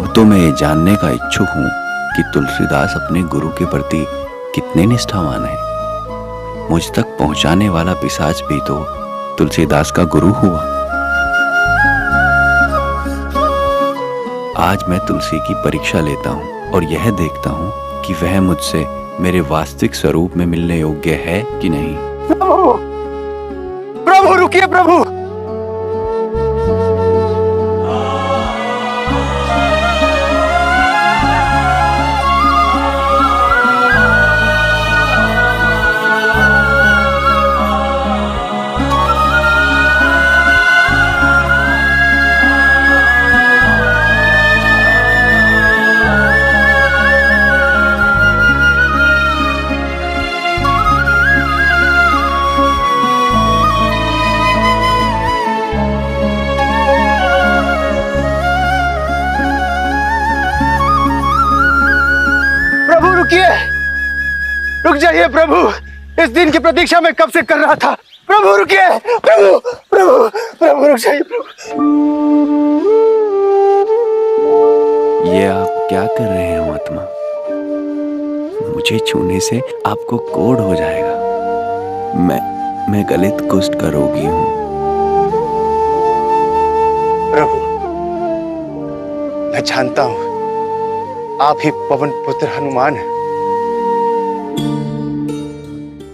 अब तो मैं ये जानने का इच्छुक हूँ कि तुलसीदास अपने गुरु के प्रति कितने निष्ठावान हैं। मुझ तक पहुंचाने वाला पिशाच भी तो तुलसीदास का गुरु हुआ। आज मैं तुलसी की परीक्षा लेता हूँ और यह देखता हूँ कि वह मुझसे मेरे वास्तविक स्वरूप में मिलने योग्य है कि नहीं। प्रभु, प्रभु रुकिए प्रभु। रुक जाइए प्रभु, इस दिन की प्रतीक्षा मैं कब से कर रहा था। प्रभु रुकिए, प्रभु प्रभु प्रभु रुक जाइए प्रभु। ये आप क्या कर रहे हैं महात्मा? मुझे छूने से आपको कोढ़ हो जाएगा। मैं गलित कुष्ठ का रोगी हूँ। प्रभु, मैं जानता हूँ आप ही पवन पुत्र हनुमान हैं।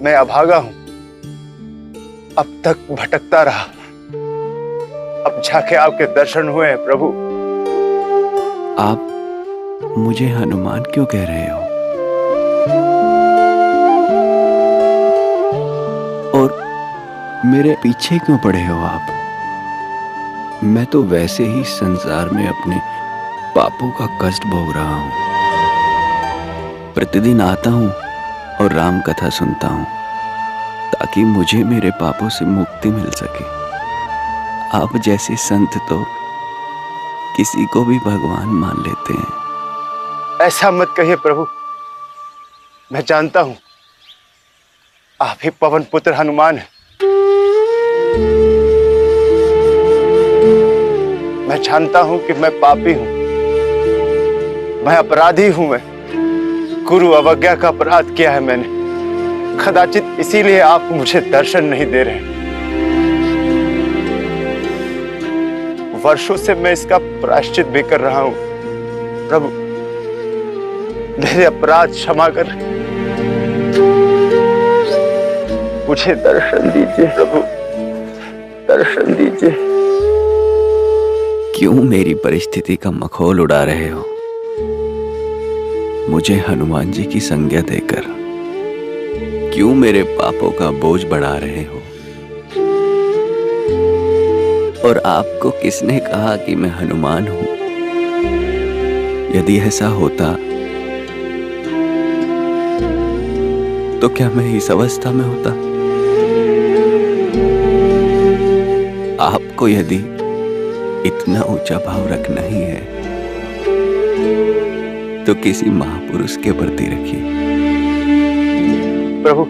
मैं अभागा हूं, अब तक भटकता रहा, अब जाके आपके दर्शन हुए हैं प्रभु। आप मुझे हनुमान क्यों कह रहे हो? और मेरे पीछे क्यों पड़े हो आप? मैं तो वैसे ही संसार में अपने पापों का कष्ट भोग रहा हूं। प्रतिदिन आता हूं और राम कथा सुनता हूं ताकि मुझे मेरे पापों से मुक्ति मिल सके। आप जैसे संत तो किसी को भी भगवान मान लेते हैं। ऐसा मत कहिए प्रभु, मैं जानता हूं आप ही पवन पुत्र हनुमान हैं। मैं जानता हूं कि मैं पापी हूं, मैं अपराधी हूं। मैं गुरु अवज्ञा का अपराध किया है मैंने। कदाचित इसीलिए आप मुझे दर्शन नहीं दे रहे। वर्षों से मैं इसका प्रायश्चित भी कर रहा हूं। प्रभु, मेरे अपराध क्षमा कर, मुझे दर्शन दीजिए प्रभु, दर्शन दीजिए। क्यों मेरी परिस्थिति का मखौल उड़ा रहे हो? मुझे हनुमान जी की संज्ञा देकर क्यों मेरे पापों का बोझ बढ़ा रहे हो? और आपको किसने कहा कि मैं हनुमान हूं? यदि ऐसा होता तो क्या मैं इस अवस्था में होता? आपको यदि इतना ऊंचा भाव रखना ही है तो किसी महापुरुष के प्रति रखिए। प्रभु,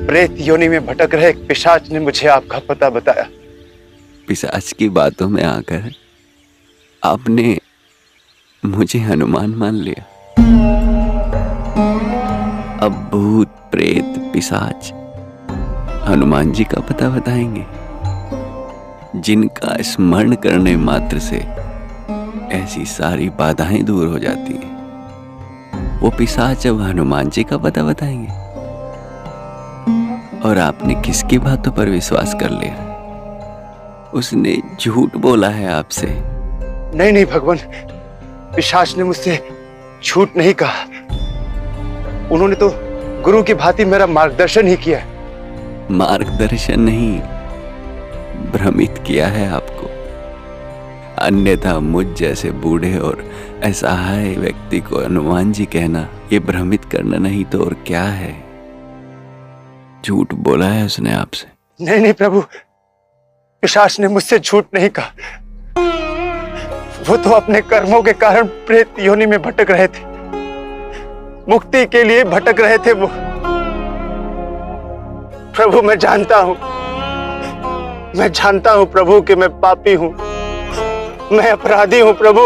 प्रेत योनि में भटक रहे एक पिशाच ने मुझे आपका पता बताया। पिशाच की बातों में आकर आपने मुझे हनुमान मान लिया। अब भूत प्रेत पिशाच हनुमान जी का पता बताएंगे, जिनका स्मरण करने मात्र से ऐसी सारी बाधाएं दूर हो जाती हैं। वो पिशाच अब हनुमान जी का पता बताएंगे। और आपने किसकी बातों पर विश्वास कर लिया? उसने झूठ बोला है आपसे। नहीं नहीं भगवान, पिशाच ने मुझसे झूठ नहीं कहा। उन्होंने तो गुरु की भांति मेरा मार्गदर्शन ही किया। मार्गदर्शन नहीं, भ्रमित किया है आपको। अन्यथा मुझ जैसे बूढ़े और असहाय व्यक्ति को हनुमान जी कहना ये भ्रमित करना नहीं तो और क्या है? झूठ बोला है उसने आपसे। नहीं नहीं प्रभु, पिशाच ने मुझसे झूठ नहीं कहा। वो तो अपने कर्मों के कारण प्रेत योनि में भटक रहे थे, मुक्ति के लिए भटक रहे थे वो। प्रभु, मैं जानता हूं प्रभु कि मैं पापी हूं, मैं अपराधी हूं प्रभु।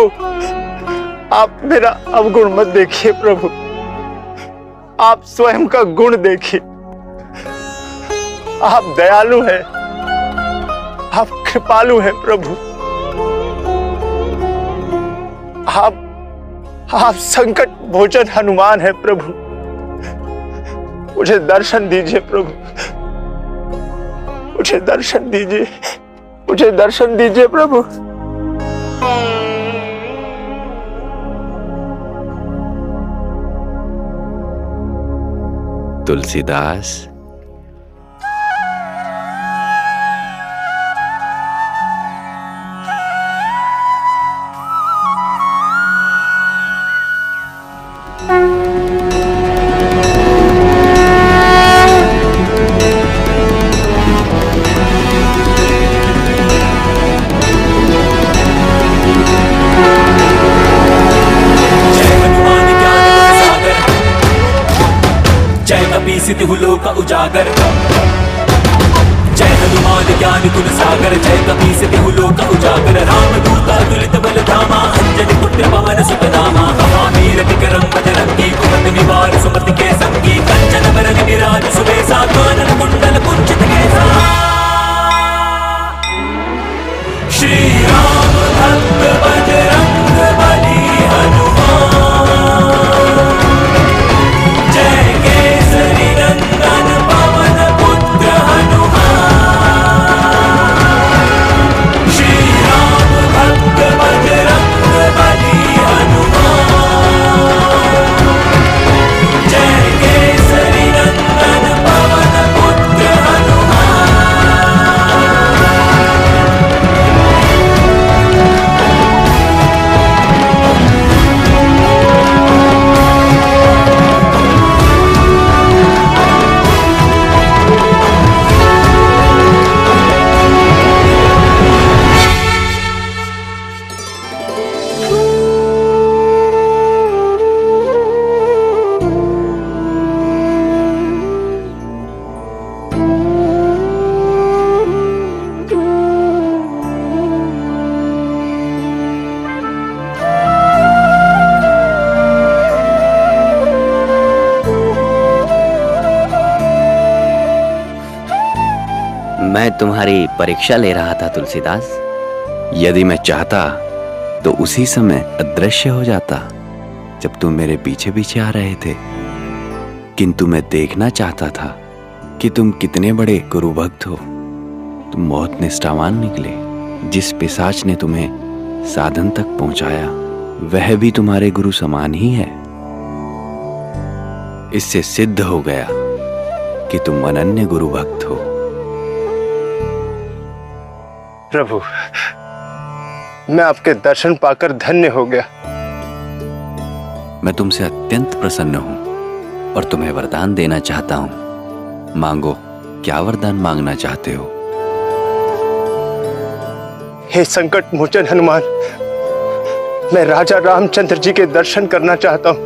आप मेरा अवगुण मत देखिए प्रभु, आप स्वयं का गुण देखिए। आप दयालु हैं, आप कृपालु हैं प्रभु। आप संकट भोजन हनुमान है प्रभु। मुझे दर्शन दीजिए प्रभु, मुझे दर्शन दीजिए, मुझे दर्शन दीजिए प्रभु। तुलसीदास, सिद्धि लोक उजागर, जय हनुमान ज्ञान गुण सागर, जय कपी सिद्धि लोक उजागर। राम दूता तुलित बल धामा, अंजनी पुत्र पवन सुत नामा। महावीर विक्रम बजरंगी, कुमति निवार सुमति के संगी। कंचन बरन विराज सुबेसा, कानन कुंडल कुंचित केसा। श्री राम भक्त बजरंग बली हनुमान, जय केसरी नंदन पवन पुत्र हनुमान। श्री राम भक्त बजरंग बली हनुमान, जय केसरी नंदन पवन पुत्र हनुमान। मैं तुम्हारी परीक्षा ले रहा था तुलसीदास। यदि मैं चाहता तो उसी समय अदृश्य हो जाता जब तुम मेरे पीछे पीछे आ रहे थे, किंतु मैं देखना चाहता था कि तुम कितने बड़े गुरु भक्त हो। तुम बहुत निष्ठावान निकले। जिस पिशाच ने तुम्हें साधन तक पहुंचाया वह भी तुम्हारे गुरु समान ही है। इससे सिद्ध हो गया कि तुम अनन्य गुरु भक्त हो। प्रभु, मैं आपके दर्शन पाकर धन्य हो गया। मैं तुमसे अत्यंत प्रसन्न हूं और तुम्हें वरदान देना चाहता हूं। मांगो, क्या वरदान मांगना चाहते हो? हे संकट मोचन हनुमान, मैं राजा रामचंद्र जी के दर्शन करना चाहता हूं,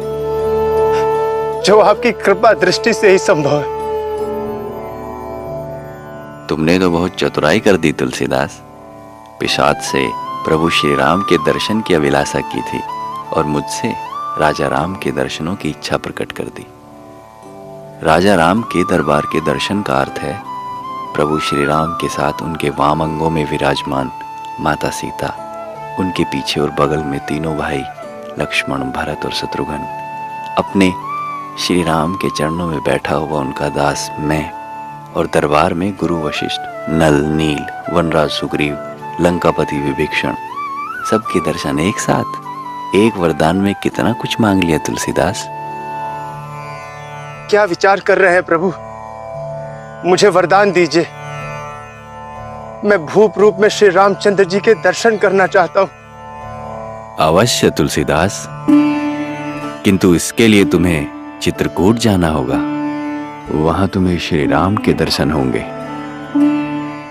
जो आपकी कृपा दृष्टि से ही संभव है। तुमने तो बहुत चतुराई कर दी तुलसीदास। पिशाच से प्रभु श्री राम के दर्शन की अभिलाषा की थी और मुझसे राजा राम के दर्शनों की इच्छा प्रकट कर दी। राजा राम के दरबार के दर्शन का अर्थ है प्रभु श्री राम के साथ उनके वाम अंगों में विराजमान माता सीता, उनके पीछे और बगल में तीनों भाई लक्ष्मण, भरत और शत्रुघ्न, अपने श्री राम के चरणों में बैठा हुआ उनका दास मैं, और दरबार में गुरु वशिष्ठ, नल, नील, वनराज सुग्रीव, लंकापति विभीषण, सबके दर्शन एक साथ। एक वरदान में कितना कुछ मांग लिया तुलसीदास। क्या विचार कर रहे हैं प्रभु? मुझे वरदान दीजिए। मैं भूप रूप में श्री रामचंद्र जी के दर्शन करना चाहता हूं। अवश्य तुलसीदास, किंतु इसके लिए तुम्हें चित्रकूट जाना होगा। वहां तुम्हें श्री राम के दर्शन होंगे।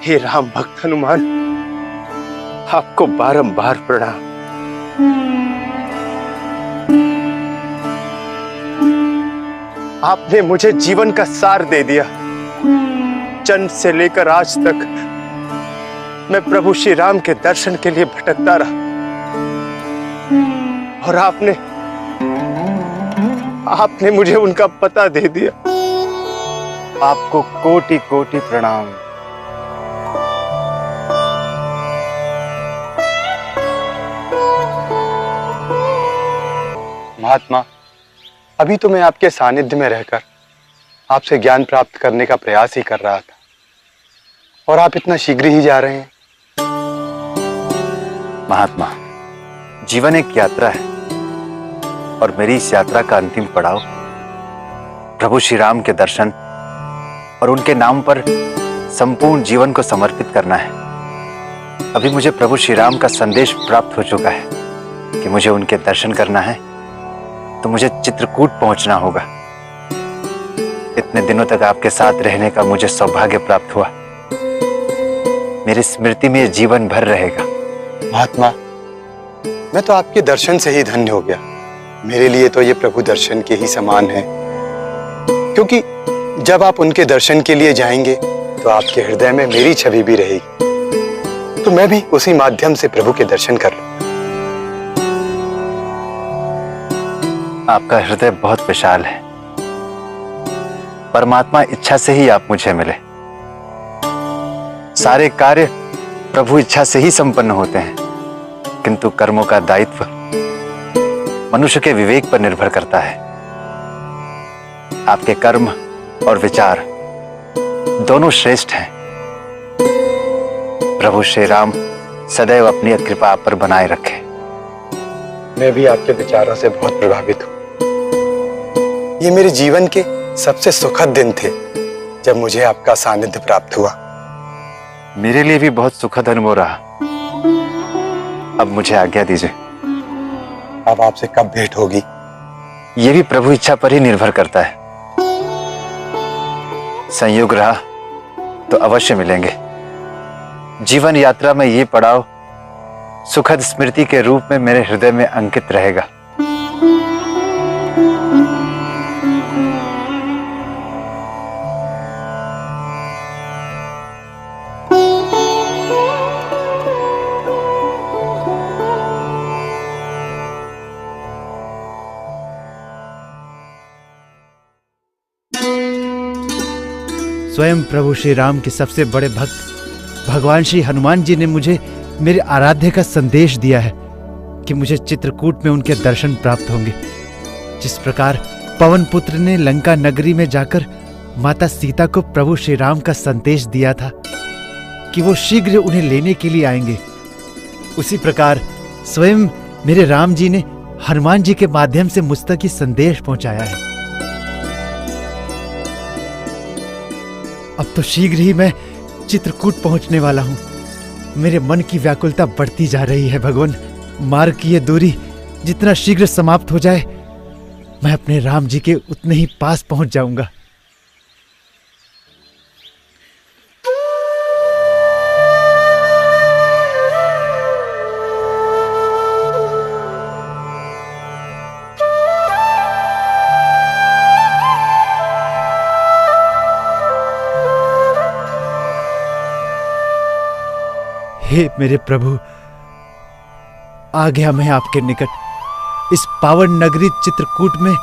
हे राम भक्त हनुमान, आपको बारंबार प्रणाम। आपने मुझे जीवन का सार दे दिया। जन्म से लेकर आज तक मैं प्रभु श्री राम के दर्शन के लिए भटकता रहा। और आपने मुझे उनका पता दे दिया। आपको कोटि कोटि प्रणाम। महात्मा, अभी तो मैं आपके सानिध्य में रहकर आपसे ज्ञान प्राप्त करने का प्रयास ही कर रहा था, और आप इतना शीघ्र ही जा रहे हैं। महात्मा, जीवन एक यात्रा है और मेरी इस यात्रा का अंतिम पड़ाव प्रभु श्री राम के दर्शन और उनके नाम पर संपूर्ण जीवन को समर्पित करना है। अभी मुझे प्रभु श्री राम का संदेश प्राप्त हो चुका है कि मुझे उनके दर्शन करना है तो मुझे चित्रकूट पहुंचना होगा। इतने दिनों तक आपके साथ रहने का मुझे सौभाग्य प्राप्त हुआ, मेरी स्मृति में जीवन भर रहेगा। महात्मा, मैं तो आपके दर्शन से ही धन्य हो गया। मेरे लिए तो ये प्रभु दर्शन के ही समान है, क्योंकि जब आप उनके दर्शन के लिए जाएंगे तो आपके हृदय में मेरी छवि भी रहेगी, तो मैं भी उसी माध्यम से प्रभु के दर्शन कर लूं। आपका हृदय बहुत विशाल है। परमात्मा इच्छा से ही आप मुझे मिले। सारे कार्य प्रभु इच्छा से ही संपन्न होते हैं, किंतु कर्मों का दायित्व मनुष्य के विवेक पर निर्भर करता है। आपके कर्म और विचार दोनों श्रेष्ठ हैं। प्रभु श्री राम सदैव अपनी कृपा आप पर बनाए रखे। मैं भी आपके विचारों से बहुत प्रभावित हूं। ये मेरे जीवन के सबसे सुखद दिन थे जब मुझे आपका सानिध्य प्राप्त हुआ। मेरे लिए भी बहुत सुखद अनुभव रहा। अब मुझे आज्ञा दीजिए। अब आपसे कब भेंट होगी? यह भी प्रभु इच्छा पर ही निर्भर करता है। संयोग रहा तो अवश्य मिलेंगे। जीवन यात्रा में ये पड़ाव सुखद स्मृति के रूप में मेरे हृदय में अंकित रहेगा। स्वयं प्रभु श्री राम के सबसे बड़े भक्त भगवान श्री हनुमान जी ने मुझे मेरे आराध्य का संदेश दिया है कि मुझे चित्रकूट में उनके दर्शन प्राप्त होंगे। जिस प्रकार पवन पुत्र ने लंका नगरी में जाकर माता सीता को प्रभु श्री राम का संदेश दिया था कि वो शीघ्र उन्हें लेने के लिए आएंगे, उसी प्रकार स्वयं मेरे राम जी ने हनुमान जी के माध्यम से मुझ तक ही संदेश पहुंचाया है। अब तो शीघ्र ही मैं चित्रकूट पहुंचने वाला हूं। मेरे मन की व्याकुलता बढ़ती जा रही है भगवान। मार्ग की यह दूरी जितना शीघ्र समाप्त हो जाए, मैं अपने राम जी के उतने ही पास पहुंच जाऊंगा। हे मेरे प्रभु, आ गया मैं आपके निकट इस पावन नगरी चित्रकूट में।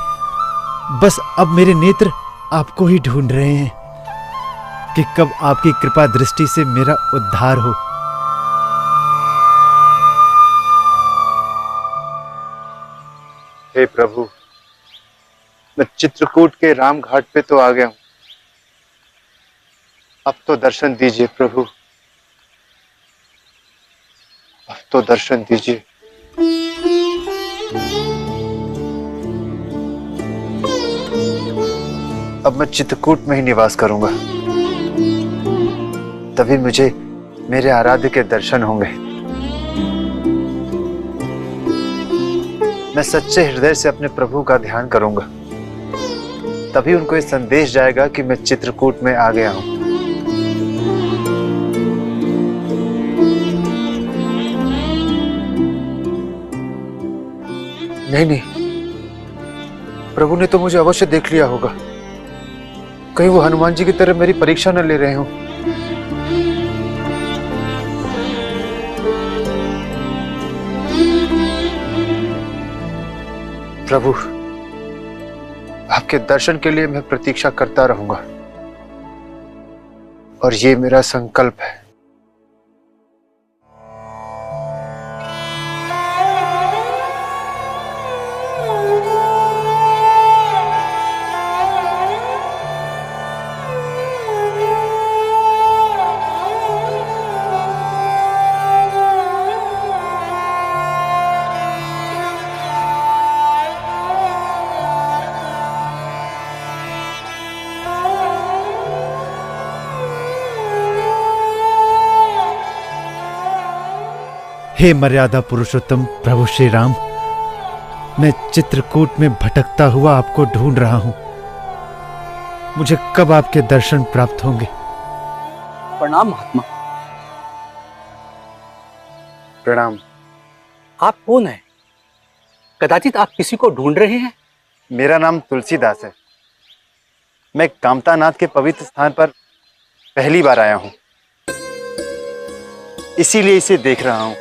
बस अब मेरे नेत्र आपको ही ढूंढ रहे हैं कि कब आपकी कृपा दृष्टि से मेरा उद्धार हो। हे प्रभु, मैं चित्रकूट के राम घाट पे तो आ गया हूं। अब तो दर्शन दीजिए प्रभु, अब तो दर्शन दीजिए। अब मैं चित्रकूट में ही निवास करूंगा, तभी मुझे मेरे आराध्य के दर्शन होंगे। मैं सच्चे हृदय से अपने प्रभु का ध्यान करूंगा, तभी उनको ये संदेश जाएगा कि मैं चित्रकूट में आ गया हूं। नहीं, प्रभु ने तो मुझे अवश्य देख लिया होगा। कहीं वो हनुमान जी की तरह मेरी परीक्षा न ले रहे हो। प्रभु, आपके दर्शन के लिए मैं प्रतीक्षा करता रहूंगा और ये मेरा संकल्प है। हे मर्यादा पुरुषोत्तम प्रभु श्री राम, मैं चित्रकूट में भटकता हुआ आपको ढूंढ रहा हूं। मुझे कब आपके दर्शन प्राप्त होंगे? प्रणाम महात्मा। प्रणाम। आप कौन हैं? कदाचित आप किसी को ढूंढ रहे हैं। मेरा नाम तुलसीदास है। मैं कामतानाथ के पवित्र स्थान पर पहली बार आया हूं, इसीलिए इसे देख रहा हूं।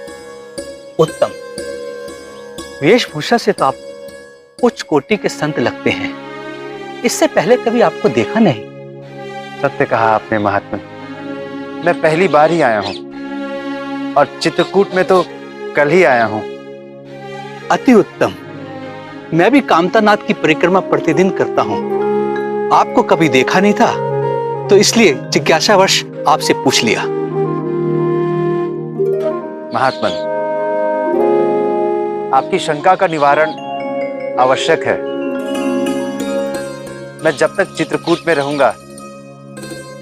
उत्तम। वेशभूषा से तो आप उच्च कोटि के संत लगते हैं। इससे पहले कभी आपको देखा नहीं। सत्य कहा आपने महात्मा, मैं पहली बार ही आया हूं और चित्रकूट में तो कल ही आया हूं। अति उत्तम। मैं भी कामतानाथ की परिक्रमा प्रतिदिन करता हूं। आपको कभी देखा नहीं था तो इसलिए जिज्ञासावश आपसे पूछ लिया। महात्मन, आपकी शंका का निवारण आवश्यक है। मैं जब तक चित्रकूट में रहूंगा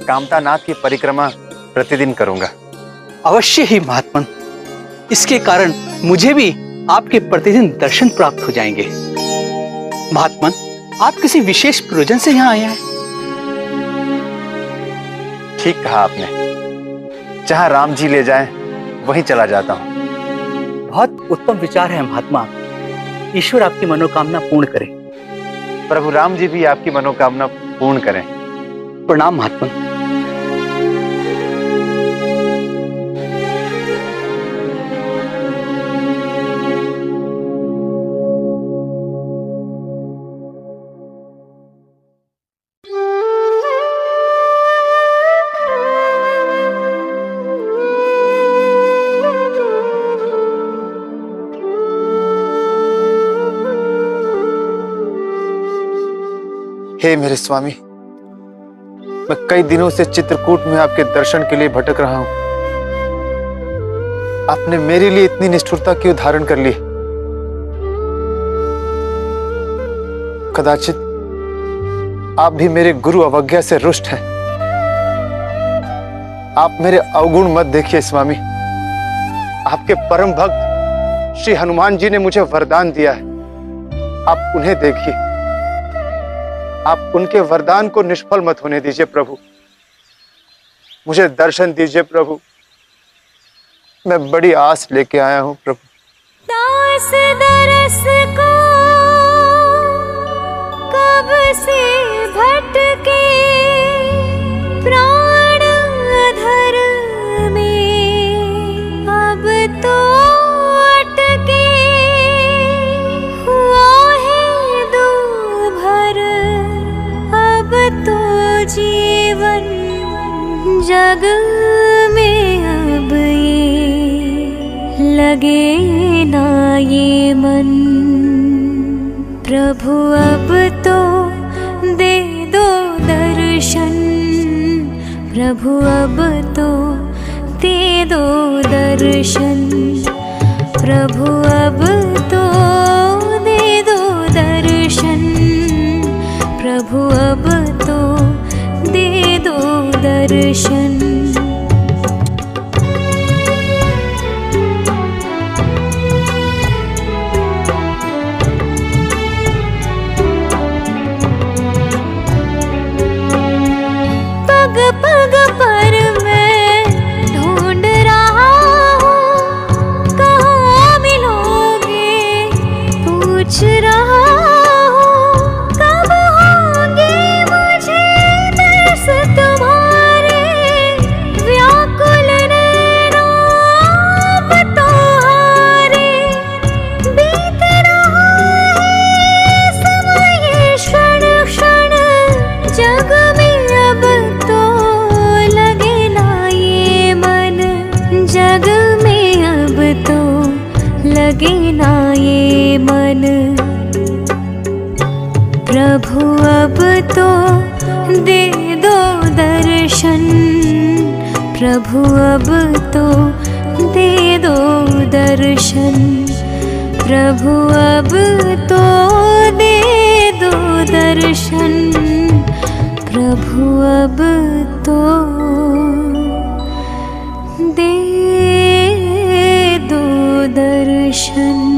कामतानाथ की परिक्रमा प्रतिदिन करूंगा। अवश्य ही महात्मन, इसके कारण मुझे भी आपके प्रतिदिन दर्शन प्राप्त हो जाएंगे। महात्मन, आप किसी विशेष प्रयोजन से यहाँ आए हैं? ठीक कहा आपने, जहां राम जी ले जाएं वहीं चला जाता हूं। बहुत उत्तम विचार है महात्मा। ईश्वर आपकी मनोकामना पूर्ण करे। प्रभु राम जी भी आपकी मनोकामना पूर्ण करें। प्रणाम महात्मा। हे मेरे स्वामी, मैं कई दिनों से चित्रकूट में आपके दर्शन के लिए भटक रहा हूं। आपने मेरे लिए इतनी निष्ठुरता क्यों धारण कर ली? कदाचित आप भी मेरे गुरु अवज्ञा से रुष्ट हैं। आप मेरे अवगुण मत देखिए स्वामी। आपके परम भक्त श्री हनुमान जी ने मुझे वरदान दिया है, आप उन्हें देखिए। आप उनके वरदान को निष्फल मत होने दीजिए प्रभु। मुझे दर्शन दीजिए प्रभु। मैं बड़ी आस लेके आया हूं प्रभु। दास दरस को कब से भटके प्राण अधर में अब तो अटके हुआ है दूभर अब तो जीवन जग में अब ये लगे ना ये मन। प्रभु अब तो दे दो दर्शन, प्रभु अब तो दे दो दर्शन, प्रभु अब तो दे दो दर्शन, प्रभु अब तो दे दो दर्शन। पग पग पर मैं ढूंढ रहा हूँ, कहाँ मिलोगे पूछ रहा हूँ। कब होंगे मुझे दर्श तुम्हारे, व्याकुल नैनों अब तो हारे। बीत रहा है प्रभु अब तो दे दो दर्शन, प्रभु अब तो दे दो दर्शन, प्रभु अब तो दे दो दर्शन।